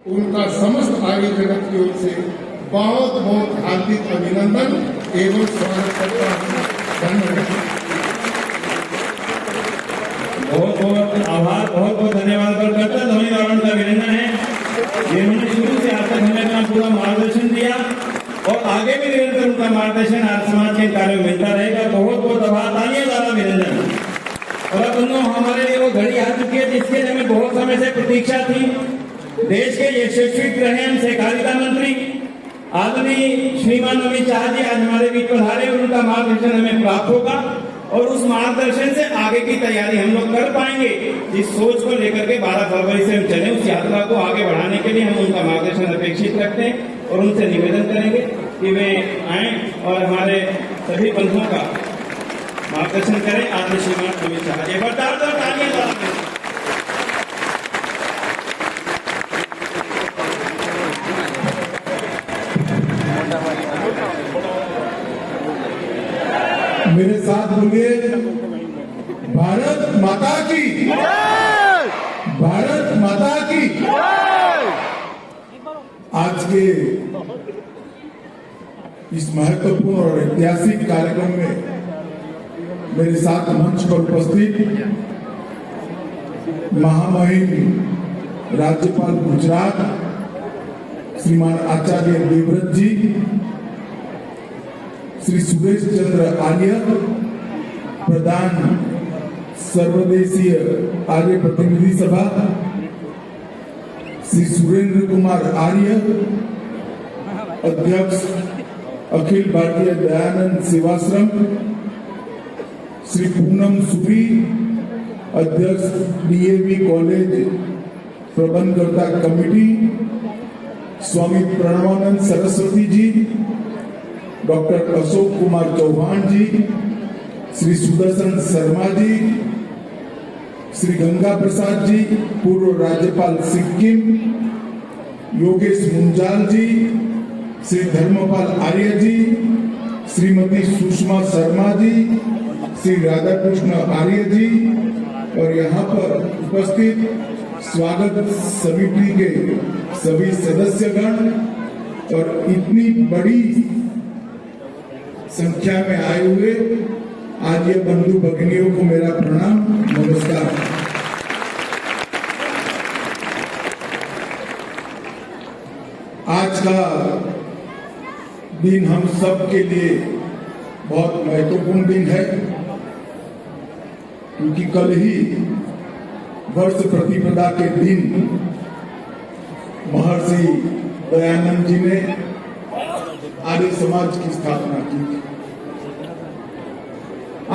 उनका समस्त आर्य जगत की ओर से बहुत बहुत हार्दिक अभिनंदन एवं स्वागत करता हूँ। धन्यवाद। बहुत बहुत आभार, बहुत बहुत धन्यवाद करता हूँ। धोनी रावण का अभिनंदन है, जिन्होंने शुरू से आज तक हमें अपना पूरा मार्गदर्शन दिया और आगे भी निरंतर उनका मार्गदर्शन आज समाज के कार्यों में मिलता रहेगा। बहुत बहुत आभार, तालियां द्वारा अभिनंदन। और अब दोनों हमारे लिए वो घड़ी आ चुकी है जिसके लिए हमें बहुत समय से प्रतीक्षा थी। देश के यशस्वी रहे हम सहकारिता मंत्री आदरणीय श्रीमान अमित शाह जी आज हमारे बीच पधारे, उनका मार्गदर्शन हमें प्राप्त होगा और उस मार्गदर्शन से आगे की तैयारी हम लोग कर पाएंगे। जिस सोच को लेकर के 12 फरवरी से हम चले, उस यात्रा को आगे बढ़ाने के लिए हम उनका मार्गदर्शन अपेक्षित रखते हैं और उनसे निवेदन करेंगे कि वे आए और हमारे सभी बंधुओं का मार्गदर्शन करें। आदरणीय श्रीमान अमित शाह जी, तालियां। मेरे साथ बोलिए, भारत माता की, भारत माता की। आज के इस महत्वपूर्ण और ऐतिहासिक कार्यक्रम में मेरे साथ मंच पर उपस्थित महामहिम राज्यपाल गुजरात श्रीमान आचार्य देवव्रत जी, श्री सुरेश चंद्र आर्य प्रधान सर्वदेशीय आर्य प्रतिनिधि सभा, श्री सुरेंद्र कुमार आर्य अध्यक्ष अखिल भारतीय दयानंद सेवाश्रम, श्री पूनम सुरी अध्यक्ष डीएवी कॉलेज प्रबंधकर्ता कमेटी, स्वामी प्रणवानंद सरस्वती जी, डॉक्टर अशोक कुमार चौहान जी, श्री सुदर्शन शर्मा जी, श्री गंगा प्रसाद जी पूर्व राज्यपाल सिक्किम, योगेश मुंजाल जी, श्री धर्मपाल आर्य जी, श्रीमती सुषमा शर्मा जी, श्री राधाकृष्ण आर्य जी और यहाँ पर उपस्थित स्वागत समिति के सभी सदस्यगण और इतनी बड़ी संख्या में आए हुए आर्य बंधु भगिनियों को मेरा प्रणाम, नमस्कार। आज का दिन हम सब के लिए बहुत महत्वपूर्ण दिन है, क्योंकि कल ही वर्ष प्रतिपदा के दिन महर्षि दयानंद जी ने आर्य समाज की स्थापना की थी।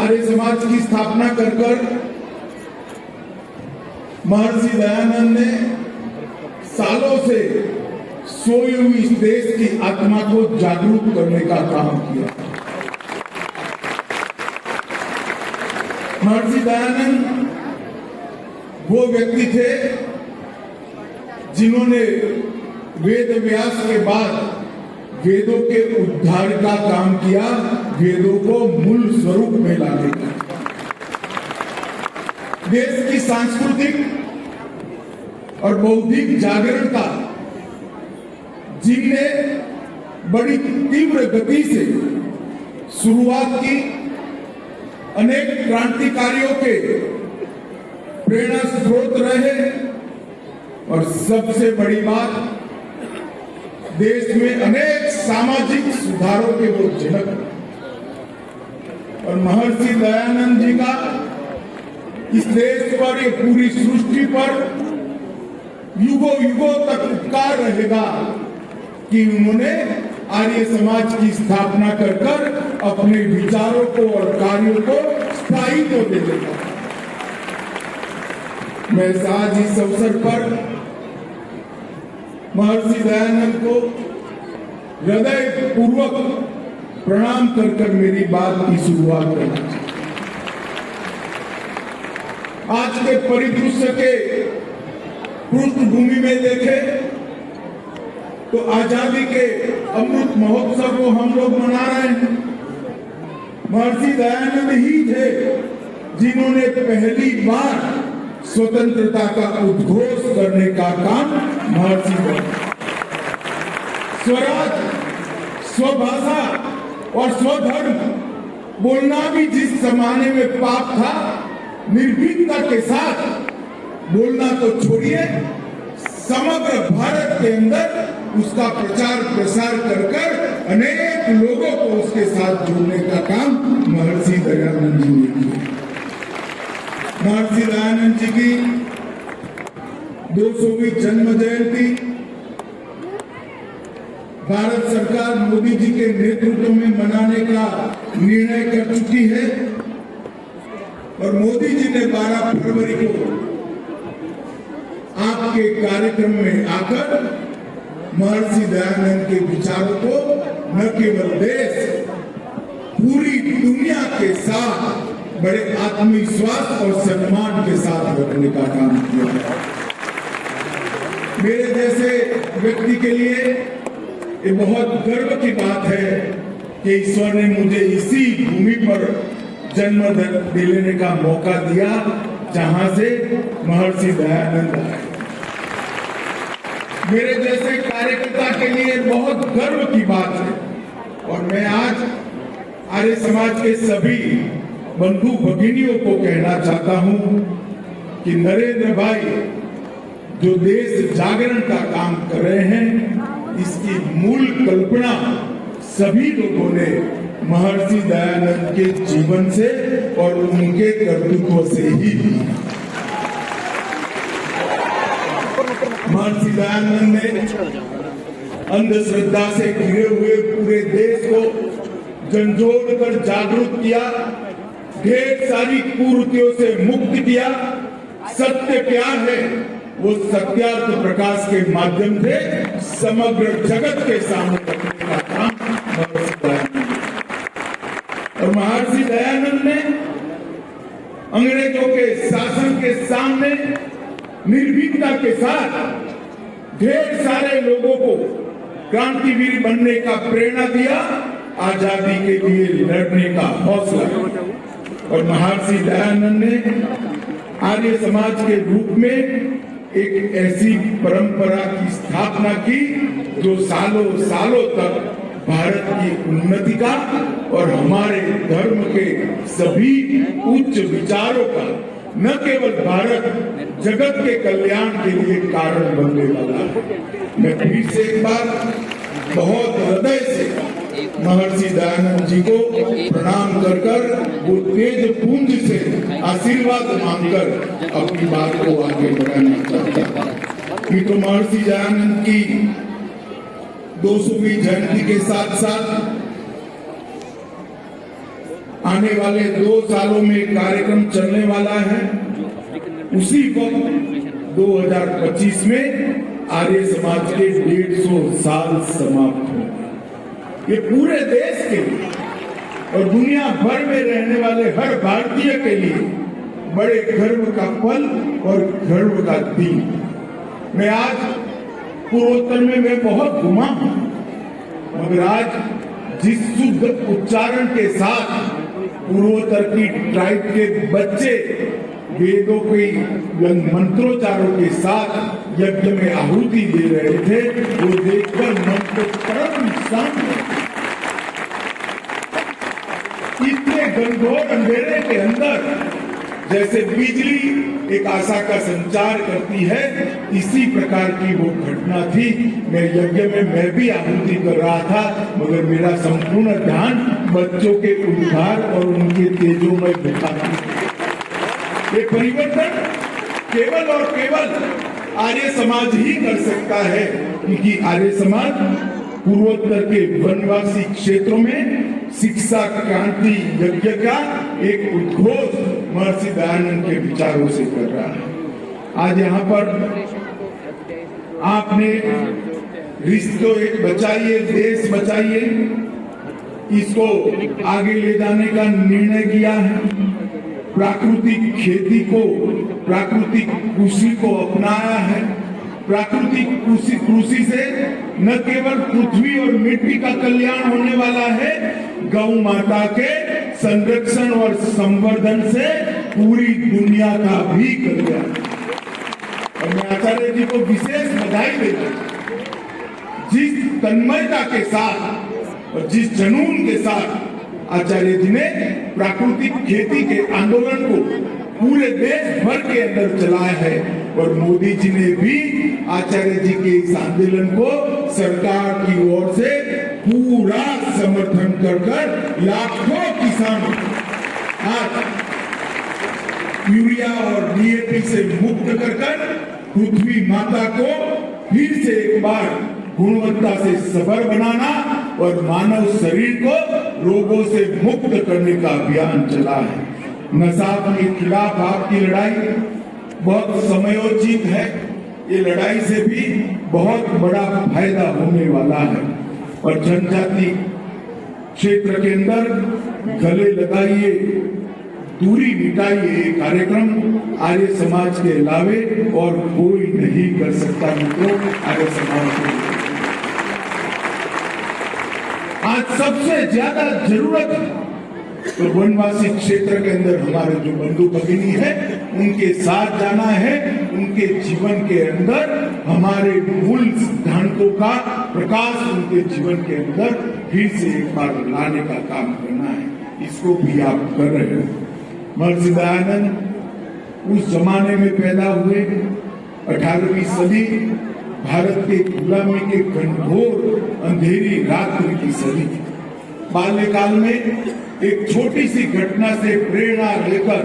आर्य समाज की स्थापना कर महर्षि दयानंद ने सालों से सोई हुई इस देश की आत्मा को जागरूक करने का काम किया। महर्षि दयानंद वो व्यक्ति थे जिन्होंने वेद व्यास के बाद वेदों के उद्धार का काम किया, वेदों को मूल स्वरूप में लाने का। देश की सांस्कृतिक और बौद्धिक जागरण का जिनने बड़ी तीव्र गति से शुरुआत की, अनेक क्रांतिकारियों के प्रेरणा स्रोत रहे और सबसे बड़ी बात, देश में अनेक सामाजिक सुधारों के वो जनक। और महर्षि दयानंद जी का इस देश पर, ये पूरी सृष्टि पर युगों युगों तक उपकार रहेगा कि उन्होंने आर्य समाज की स्थापना कर अपने विचारों को और कार्यों को स्थायित्व दे देगा। मैं आज इस अवसर पर महर्षि दयानंद को हृदय पूर्वक प्रणाम कर मेरी बात की शुरुआत करना चाहिए। आज के परिदृश्य के पृष्ठभूमि में देखें तो आजादी के अमृत महोत्सव को हम लोग मना रहे हैं। महर्षि दयानंद ही थे जिन्होंने पहली बार स्वतंत्रता का उद्घोष करने का काम महर्षि ने। स्वराज, स्वभाषा और स्वधर्म बोलना भी जिस जमाने में पाप था, निर्भीकता के साथ बोलना तो छोड़िए, समग्र भारत के अंदर उसका प्रचार प्रसार कर अनेक लोगों को उसके साथ जोड़ने का काम महर्षि दयानंद जी ने किया। महर्षि दयानंद जी की 200वीं जन्म जयंती भारत सरकार मोदी जी के नेतृत्व में मनाने का निर्णय कर चुकी है और मोदी जी ने 12 फरवरी को आपके कार्यक्रम में आकर महर्षि दयानंद के विचारों को न केवल देश, पूरी दुनिया के साथ बड़े आत्मविश्वास और सम्मान के साथ रखने का काम किया। मेरे जैसे व्यक्ति के लिए ये बहुत गर्व की बात है कि ईश्वर ने मुझे इसी भूमि पर जन्म लेने का मौका दिया जहां से महर्षि दयानंद आए। मेरे जैसे कार्यकर्ता के लिए बहुत गर्व की बात है और मैं आज आर्य समाज के सभी बंधु भगिनियों को कहना चाहता हूं कि नरेंद्र भाई जो देश जागरण का काम कर रहे हैं, इसकी मूल कल्पना सभी लोगों ने महर्षि दयानंद के जीवन से और उनके कर्तृत्व से ही दी। महर्षि दयानंद ने अंधश्रद्धा से घिरे हुए पूरे देश को झंझोड़ कर जागरूक किया, ढेर सारी कुरीतियों से मुक्त किया। सत्य क्या है वो सत्यार्थ प्रकाश के माध्यम से समग्र जगत के सामने रखने का काम महर्षि दयानंद। और महर्षि दयानंद ने अंग्रेजों के शासन के सामने निर्भीकता के साथ ढेर सारे लोगों को क्रांतिवीर बनने का प्रेरणा दिया, आजादी के लिए लड़ने का हौसला। और महर्षि दयानंद ने आर्य समाज के रूप में एक ऐसी परंपरा की स्थापना की जो सालों सालों तक भारत की उन्नति का और हमारे धर्म के सभी उच्च विचारों का न केवल भारत जगत के कल्याण के लिए कारण बनने वाला है। मैं फिर से एक बार बहुत हृदय से महर्षि दयानंद जी को प्रणाम कर वो तेज पुंज से आशीर्वाद मांगकर अपनी बात को आगे बढ़ाना चाहता हूँ। तो महर्षि दयानंद की 200वीं जयंती के साथ साथ आने वाले 2 सालों में कार्यक्रम चलने वाला है। उसी वक्त 2025 में आर्य समाज के 150 साल समाप्त होंगे। ये पूरे देश के और दुनिया भर में रहने वाले हर भारतीय के लिए बड़े गर्व का पल और गर्व का दिन। मैं आज पूर्वोत्तर में मैं बहुत घुमा हूं, मगर आज जिस शुद्ध उच्चारण के साथ पूर्वोत्तर की ट्राइब के बच्चे वेदों के मंत्रोच्चारों के साथ यज्ञ में आहुति दे रहे थे, वो देखकर मन को परम शांत। इतने घनघोर अंधेरे के अंदर जैसे बिजली एक आशा का संचार करती है, इसी प्रकार की वो घटना थी। मैं यज्ञ में मैं भी आहुति कर रहा था, मगर मेरा संपूर्ण ध्यान बच्चों के उद्धार और उनके तेजों में बैठा था। ये परिवर्तन केवल और केवल आर्य समाज ही कर सकता है, क्योंकि आर्य समाज पूर्वोत्तर के वनवासी क्षेत्रों में शिक्षा क्रांति यज्ञ का एक उद्घोष महर्षि दयानंद के विचारों से कर रहा है। आज यहाँ पर आपने रिश्तों एक बचाइए देश बचाइए, इसको आगे ले जाने का निर्णय किया है। प्राकृतिक खेती को, प्राकृतिक कृषि को अपनाया है। प्राकृतिक कृषि से न केवल पृथ्वी और मिट्टी का कल्याण होने वाला है, गौ माता के संरक्षण और संवर्धन से पूरी दुनिया का भी कल्याण। और मैं आचार्य जी को विशेष बधाई देता हूं, जिस तन्मयता के साथ और जिस जुनून के साथ आचार्य जी ने प्राकृतिक खेती के आंदोलन को पूरे देश भर के अंदर चलाया है, और मोदी जी ने भी आचार्य जी के इस आंदोलन को सरकार की ओर से पूरा समर्थन कर लाखों किसान आज यूरिया और डीएपी से मुक्त कर पृथ्वी माता को फिर से एक बार गुणवत्ता से सबल बनाना और मानव शरीर को रोगों से मुक्त करने का अभियान चला है। नशा के खिलाफ आपकी लड़ाई बहुत समयोचित है। ये लड़ाई से भी बहुत बड़ा फायदा होने वाला है। और जनजाति क्षेत्र के अंदर गले लगाइए, दूरी मिटाइए, ये कार्यक्रम आर्य समाज के अलावे और कोई नहीं कर सकता। मित्रों, आर्य समाज को आज सबसे ज्यादा जरूरत तो वनवासी क्षेत्र के अंदर हमारे जो बंधु भगिनी है उनके साथ जाना है, उनके जीवन के अंदर हमारे मूल सिद्धांतों का प्रकाश उनके जीवन के अंदर फिर से एक बार लाने का काम करना है। इसको भी आप कर रहे हो। महर्षि दयानंद उस जमाने में पैदा हुए, 18वीं सदी भारत के गुलामी के घनघोर अंधेरी रात्रि की सदी थी। बाल्यकाल में एक छोटी सी घटना से प्रेरणा लेकर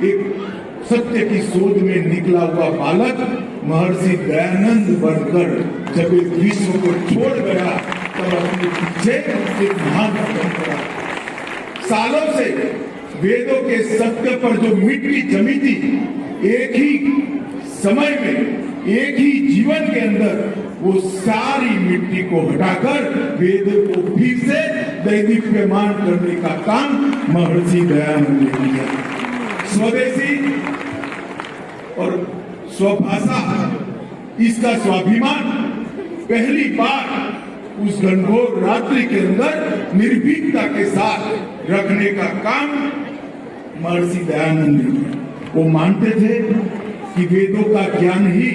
एक सत्य की शोध में निकला हुआ बालक महर्षि दयानंद बनकर जब एक विश्व को छोड़ गया तब अपने पीछे एक महान परंपरा। सालों से वेदों के सत्य पर जो मिट्टी जमी थी, एक ही समय में एक ही जीवन के अंदर वो सारी मिट्टी को हटाकर वेद को फिर से दैदीप्यमान करने का काम महर्षि दयानंद ने किया। स्वदेशी और स्वभाषा, इसका स्वाभिमान पहली बार उस घनघोर रात्रि के अंदर निर्भीकता के साथ रखने का काम महर्षि दयानंद ने किया। वो मानते थे कि वेदों का ज्ञान ही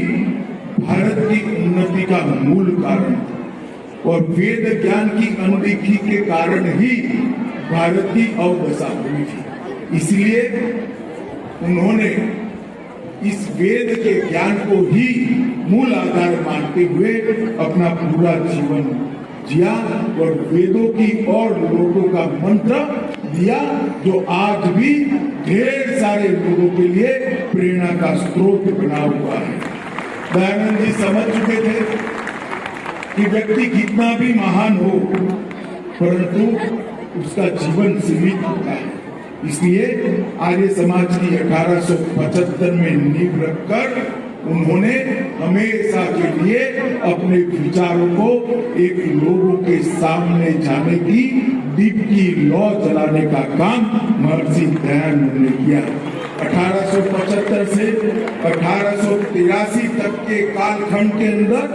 भारत की उन्नति का मूल कारण था और वेद ज्ञान की अनदेखी के कारण ही भारत की अवदशा हुई थी। इसलिए उन्होंने इस वेद के ज्ञान को ही मूल आधार मानते हुए अपना पूरा जीवन जिया और वेदों की और लोगों का मंत्र दिया, जो आज भी ढेर सारे लोगों के लिए प्रेरणा का स्रोत बना हुआ है। दयानंद जी समझ चुके थे कि व्यक्ति कितना भी महान हो, परंतु उसका जीवन सीमित होता है। इसलिए आर्य समाज की 1875 में नींव रखकर उन्होंने हमेशा के लिए अपने विचारों को एक लोगों के सामने जाने की दीप की लौ जलाने का काम महर्षि दयानंद ने किया। 1875 से 1883 तक के कालखंड के अंदर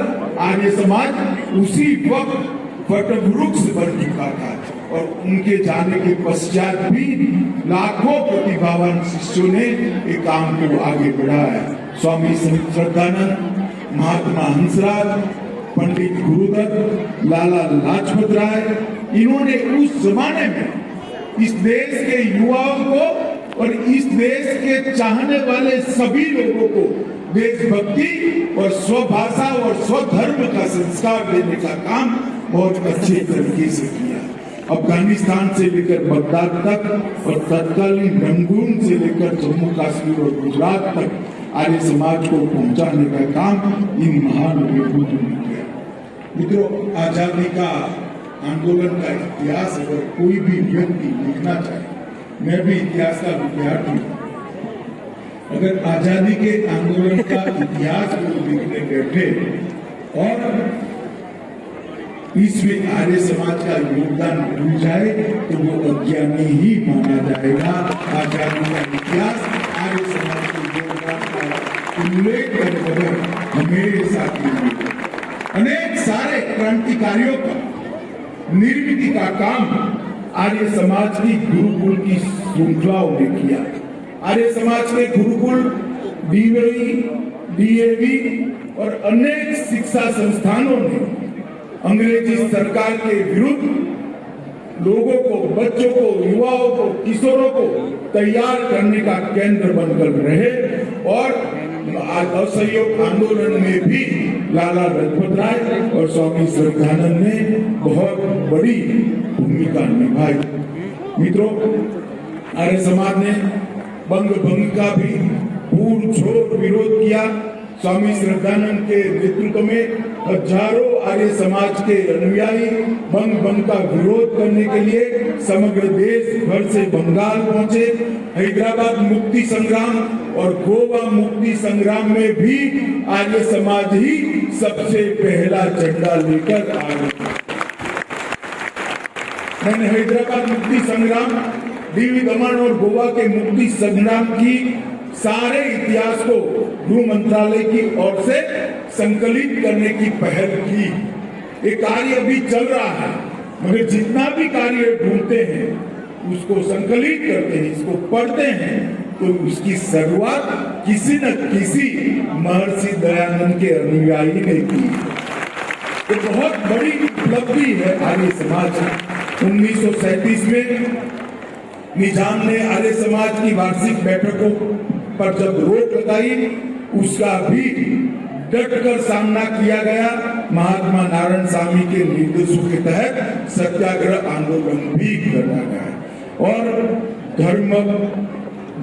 आर्य समाज उसी वक्त वटवृक्ष बन चुका था और उनके जाने के पश्चात भी लाखों प्रतिभावान शिष्यों ने एक काम को आगे बढ़ाया। स्वामी श्रद्धानंद, महात्मा हंसराज, पंडित गुरुदत्त, लाला लाजपत राय, इन्होंने उस जमाने में इस देश के युवाओं को और इस देश के चाहने वाले सभी लोगों को देशभक्ति और स्वभाषा और स्वधर्म का संस्कार देने का काम बहुत अच्छे तरीके से किया। अफगानिस्तान से लेकर बगदाद तक और तत्कालीन रंगून से लेकर जम्मू कश्मीर और गुजरात तक आर्य समाज को पहुंचाने का काम इन महान विभूतियों ने किया। मित्रों, आजादी का आंदोलन का इतिहास अगर कोई भी व्यक्ति लिखना चाहे, मैं भी इतिहास का विद्यार्थी हूं, अगर आजादी के आंदोलन का इतिहास को लिखने बैठे और इसमें आर्य समाज का योगदान भूल जाए तो वो अज्ञानी ही माना जाएगा। आजादी का इतिहास आर्य समाज के योगदान का उल्लेख करने बगैर हमेशा अनेक सारे क्रांतिकारियों का निर्मित का काम आर्य समाज की गुरुकुल की श्रृंखलाओं ने किया। आर्य समाज के गुरुकुल, डीएवी, डीएवी और अनेक शिक्षा संस्थानों ने अंग्रेजी सरकार के विरुद्ध लोगों को, बच्चों को, युवाओं को, किशोरों को तैयार करने का केंद्र बनकर रहे और असहयोग आंदोलन में भी लाला लाजपत राय और स्वामी श्रद्धानंद ने बहुत बड़ी भूमिका निभाई। मित्रों, आर्य समाज ने बंग का भी पूर्ण छोड़ विरोध किया। स्वामी श्रद्धानंद के नेतृत्व में हजारों आर्य समाज के अनुयायी बंग का विरोध करने के लिए समग्र देश भर से बंगाल पहुंचे। हैदराबाद मुक्ति संग्राम और गोवा मुक्ति संग्राम में भी आर्य समाज ही सबसे पहला झंडा लेकर आ गया। मैंने हैदराबाद मुक्ति संग्राम, दीव दमन और गोवा के मुक्ति संग्राम की सारे इतिहास को गृह मंत्रालय की ओर से संकलित करने की पहल की। ये कार्य अभी चल रहा है, मगर जितना भी कार्य ढूंढते हैं उसको संकलित करते हैं, इसको पढ़ते हैं, तो उसकी शुरुआत किसी न किसी महर्षि दयानंद के अनुयायी ने की। ये बहुत बड़ी उपलब्धि है आर्य समाज। 1937 में निजाम ने आर्य समाज की वार्षिक बैठकों पर जब रोक लगाई, उसका भी डटकर सामना किया गया। महात्मा नारायण स्वामी के निर्देशों के तहत सत्याग्रह आंदोलन भी करना गया और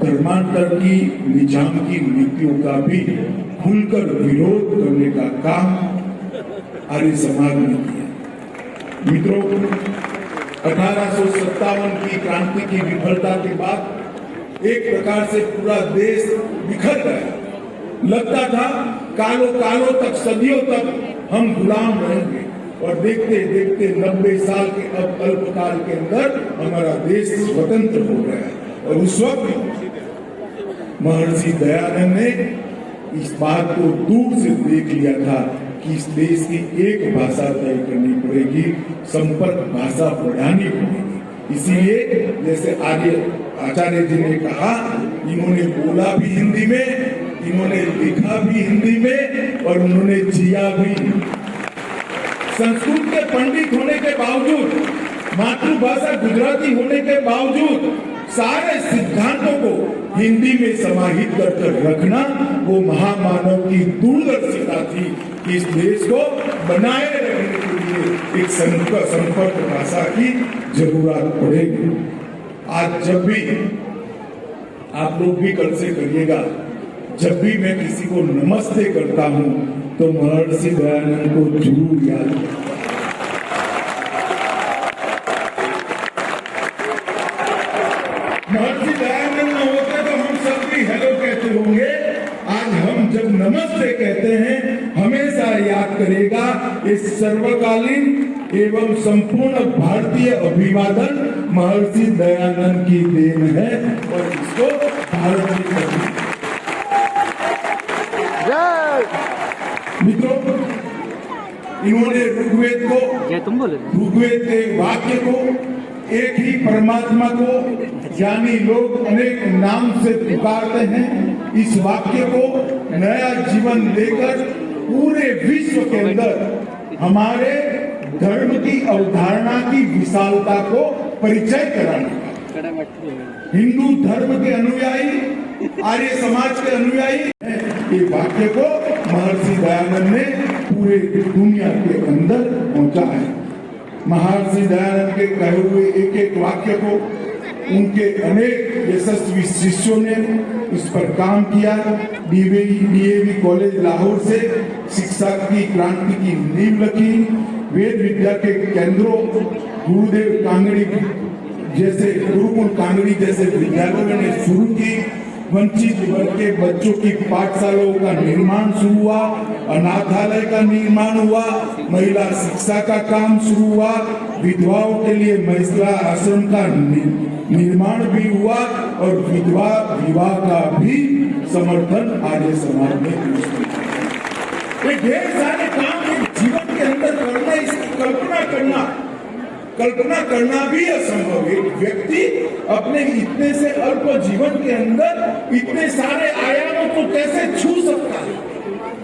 धर्मांतर की निजाम की नीतियों का भी खुलकर विरोध करने का काम आर्य समाज ने किया। मित्रों, 1857 की क्रांति की विफलता के बाद एक प्रकार से पूरा देश बिखर गया। लगता था कालों तक, सदियों तक हम गुलाम रहेंगे और देखते देखते 90 साल के अब अल्पकाल के अंदर हमारा देश स्वतंत्र हो गया। और उस वक्त महर्षि दयानंद ने इस बात को दूर से देख लिया था कि इस देश की एक भाषा तय करनी पड़ेगी, संपर्क भाषा बढ़ानी पड़ेगी। इसीलिए जैसे आचार्य जी ने कहा, इन्होंने बोला भी हिंदी में, इन्होंने लिखा भी हिंदी में और उन्होंने जिया भी। संस्कृत के पंडित होने के बावजूद, मातृभाषा गुजराती होने के बावजूद सारे सिद्धांतों को हिंदी में समाहित कर रखना वो महामानव की दूरदर्शिता थी कि इस देश को बनाए रखने के लिए एक संपर्क भाषा की जरूरत पड़ेगी। आज जब भी आप लोग भी कल से करिएगा, जब भी मैं किसी को नमस्ते करता हूं तो महर्षि दयानंद को जरूर याद करें। महर्षि दयानंद न होते तो हम सब भी हेलो कहते होंगे। आज हम जब नमस्ते कहते हैं, हमेशा याद करेगा इस सर्वकालीन एवं संपूर्ण भारतीय अभिवादन महर्षि दयानंद की देन है और इसको भारत की। मित्रों, इन्होंने ऋग्वेद के वाक्य को, एक ही परमात्मा को ज्ञानी लोग अनेक नाम से पुकारते हैं, इस वाक्य को नया जीवन देकर पूरे विश्व के अंदर हमारे धर्म की अवधारणा की विशालता को परिचय कराना। हिंदू धर्म के अनुयायी, आर्य समाज के अनुयायी ये वाक्य को महर्षि दयानंद ने पूरे दुनिया के अंदर पहुंचा है। महर्षि दयानंद के कहे हुए एक एक वाक्य को उनके अनेक यशस्वी शिष्यों ने इस पर काम किया। डीएवी कॉलेज लाहौर से शिक्षा की क्रांति की नींव रखी। वेद विद्या के केंद्रों गुरुदेव कांगड़ी जैसे गुरुकुल कांगड़ी जैसे विद्यालयों ने शुरू की। वंचित वर्ग के बच्चों की पाठशालाओं का निर्माण शुरू हुआ, अनाथालय का निर्माण हुआ, महिला शिक्षा का काम शुरू हुआ, विधवाओं के लिए महिला आश्रम का निर्माण भी हुआ और विधवा विवाह का भी समर्थन आर्य समाज ने किया। ढेर सारे काम जीवन के अंदर करना, इसकी कल्पना कल्पना करना भी असंभव है। व्यक्ति अपने इतने से अल्प जीवन के अंदर इतने सारे आयामों को कैसे छू सकता है,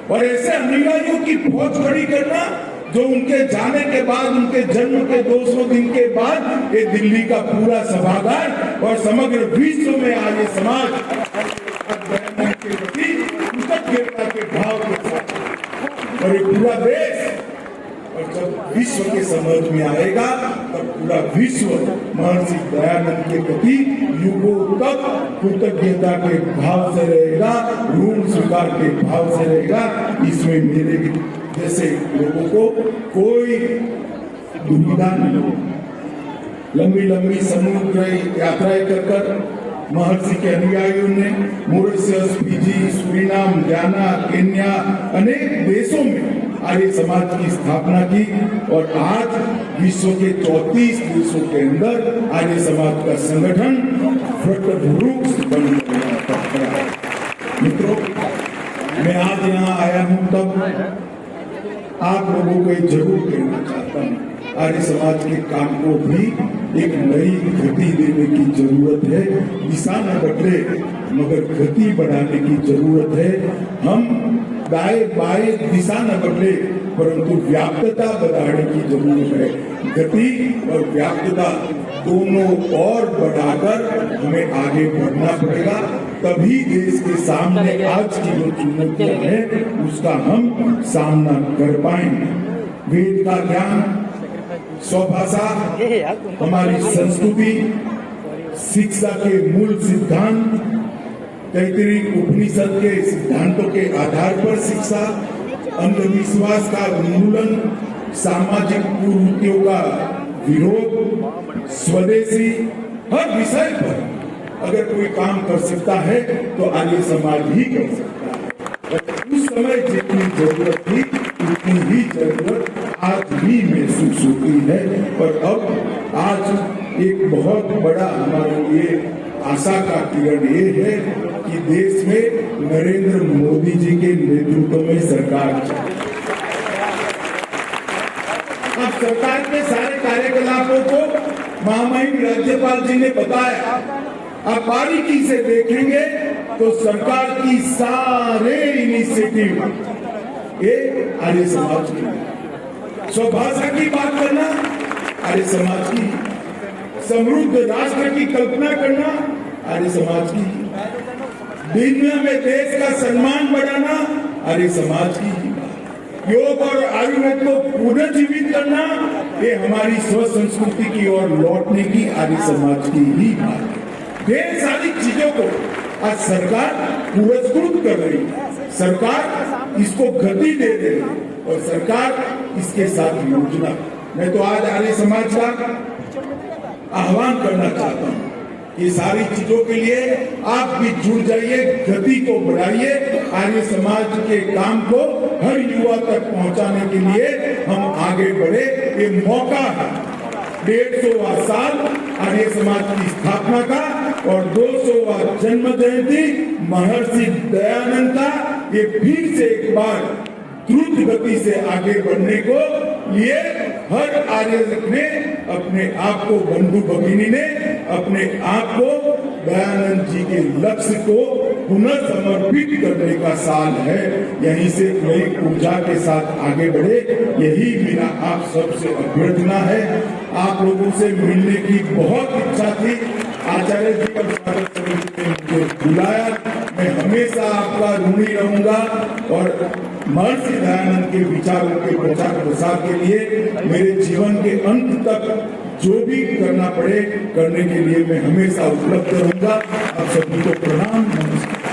और ऐसे अनुयायियों की फौज खड़ी करना जो उनके जाने के बाद, उनके जन्म के 200 दिन के बाद ये दिल्ली का पूरा सभागार और समग्र विश्व में आज ये समाज के प्रति कृतज्ञता के भाव के साथ और ये पूरा देश, और जब विश्व के समझ में आएगा तब पूरा विश्व महर्षि दयानंद के प्रति युगों तक कृतज्ञता के भाव से रहेगा, ऋण स्वीकार के भाव से रहेगा। इसमें मेरे जैसे लोगों को कोई दुविधा नहीं हो। लंबी लंबी समुद्र यात्राएं कर महर्षि के अनुयायियों ने मॉरिशस, फिजी, सूरीनाम, घाना, केन्या अनेक देशों में आर्य समाज की स्थापना की, और आज विश्व के 34 देशों के अंदर आर्य समाज का संगठन वृक्ष बन गया है। मित्रों, मैं आज यहाँ आया हूँ तब आप लोगों को जरूर कहना चाहता हूँ, आर्य समाज के काम को भी एक नई गति देने की जरूरत है। दिशा न बदले मगर गति बढ़ाने की जरूरत है। हम दाएं बाएं दिशा न बदले परंतु व्याप्तता बढ़ाने की जरूरत है। गति और व्याप्तता दोनों और बढ़ाकर हमें आगे बढ़ना पड़ेगा, तभी देश के सामने आज की जो चुनौतियां हैं उसका हम सामना कर पाएंगे। वेद का ज्ञान, स्वभाषा, हमारी संस्कृति, शिक्षा के मूल सिद्धांत, तैतरीय उपनिषद के सिद्धांतों के आधार पर शिक्षा, अंधविश्वास का उन्मूलन, सामाजिक कुरीतियों का विरोध, स्वदेशी, हर विषय पर अगर कोई काम कर सकता है तो आर्य समाज ही कर सकता है। उस समय जितनी जरूरत थी उतनी ही जरूरत आज भी महसूस होती है, और अब आज एक बहुत बड़ा हमारे लिए आशा का किरण ये है कि देश में नरेंद्र मोदी जी के नेतृत्व में सरकार, अब सरकार के सारे कार्यकलापों को महामहिम राज्यपाल जी ने बताया। आप बारीकी से देखेंगे तो सरकार की सारे इनिशिएटिव ये आर्य समाज की। स्वभाषा की बात करना आर्य समाज की, समृद्ध राष्ट्र की कल्पना करना आर्य समाज की, दुनिया में देश का सम्मान बढ़ाना आर्य समाज की, योग और आयुर्वेद को पुनर्जीवित करना ये हमारी स्व संस्कृति की ओर लौटने की आर्य समाज की ही बात है। ढेर सारी चीजों को आज सरकार पुरस्कृत कर रही है, सरकार इसको गति दे रही है, और सरकार इसके साथ योजना। मैं तो आज आर्य समाज का आह्वान करना चाहता हूँ, ये सारी चीजों के लिए आप भी जुड़ जाइए, गति को बढ़ाइए। आर्य समाज के काम को हर युवा तक पहुंचाने के लिए हम आगे बढ़े। ये मौका है 150वां साल आर्य समाज की स्थापना का और 200वां जन्म जयंती महर्षि दयानंद का, ये फिर से एक बार द्रुत गति से आगे बढ़ने को लिए हर आर्य ने अपने आप को, बंधु भगिनी ने अपने आप को दयानंद जी के लक्ष्य को पुनः समर्पित करने का साल है। यहीं से नई ऊर्जा के साथ आगे बढ़े, यही मेरा आप सबसे अभ्यर्थना है। आप लोगों से मिलने की बहुत इच्छा थी, आचार्य जी का स्वागत समिति ने मुझे बुलाया, मैं हमेशा आपका ऋणी रहूंगा, और महर्षि दयानंद के विचारों के प्रचार प्रसार के लिए मेरे जीवन के अंत तक जो भी करना पड़े करने के लिए मैं हमेशा उपलब्ध रहूंगा। आप सभी को प्रणाम, नमस्कार।